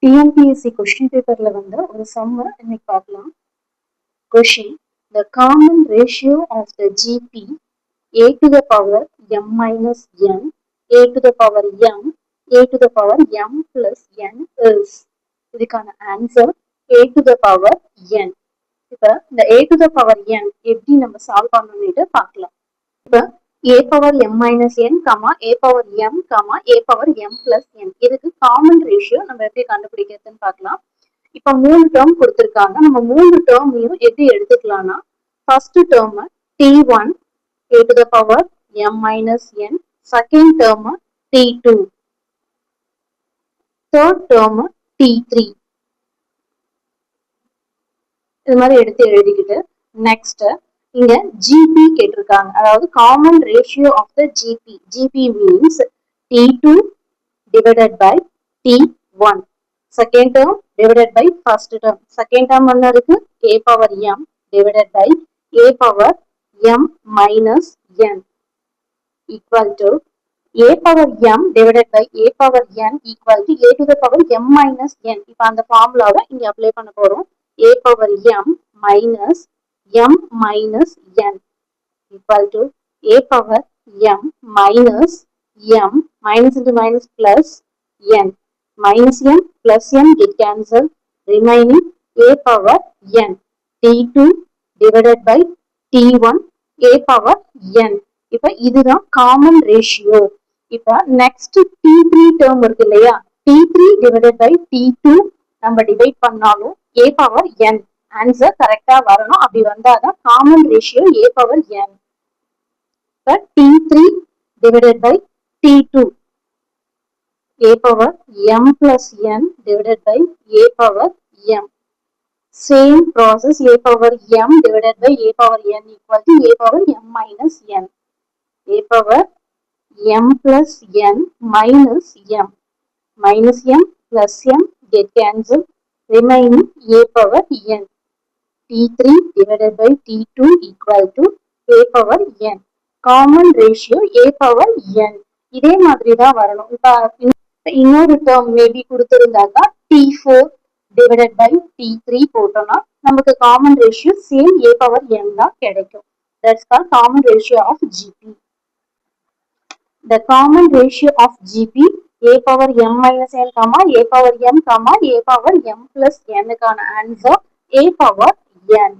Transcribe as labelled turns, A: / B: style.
A: TNPSC question பேப்பர்ல வந்து ஒரு சம்ம இன்னைக்கு பார்க்கலாம். Question: the common ratio of the GP a to the power m minus n a to the power m a to the power m plus n is. இதுக்கான answer a to the power n. இப்ப இந்த a to the power n எப்படி நம்ம solve பண்ணணும்னு பார்க்கலாம். இப்ப a power m minus n, a power m, a power m plus n இதுக்கு common ratio நம்ம எப்படி கண்டுபிடிக்கிறதுன்னு பார்க்கலாம். இப்ப 3 டேர்ம் கொடுத்திருக்காங்க. நம்ம 3 டேர்மையும் எப்படி எடுத்துக்கலாம்னா, first term t1 a to the power m minus n, second term t2, third term t3. இது மாதிரி எடுத்து எழுதிக்கிட்டு நெக்ஸ்ட் இங்க ஜிபி கேட்டிருக்காங்க. அதாவது common ratio of the GP. GP means t2 divided by t1. Second term divided by first term. Second term என்ன இருக்கு? a power m divided by a power m minus n equal to a power m divided by a power n equal to a to the power m minus n. இப்ப அந்த ஃபார்முலாவை இங்க apply பண்ண போறோம். a power m minus m minus n equal to a power m minus m minus into minus plus n. Minus n plus n get cancelled, remaining a power n t2 divided by t1 a power n. இப்ப இதுதான் common ratio. இப்ப next t3 term இருக்கு இல்லையா, t3 divided by t2 நம்ம divide பண்ணாலும் a power n answer கரெக்டா வரணும். அப்படி வந்தாதான் common ratio a power n. இப்ப t3 divided by t2 a power m plus n divided by a power m. Same process, a power m divided by a power n equal to a power m minus n. a power m plus n minus m. Minus m plus m get cancelled, remaining a power n. t3 divided by t2 equal to a power n. Common ratio a power n. இதே மாதிரி தான் வரணும். இப்ப இன்னொரு term maybe கொடுத்திருந்தாக்கா t4 divided by t3 போட்டோம்னா நமக்கு common ratio same a power n தான் கிடைக்கும். That's called common ratio of GP. The common ratio of GP a power m minus n, a power m, a power m plus n க்கான answer a power n.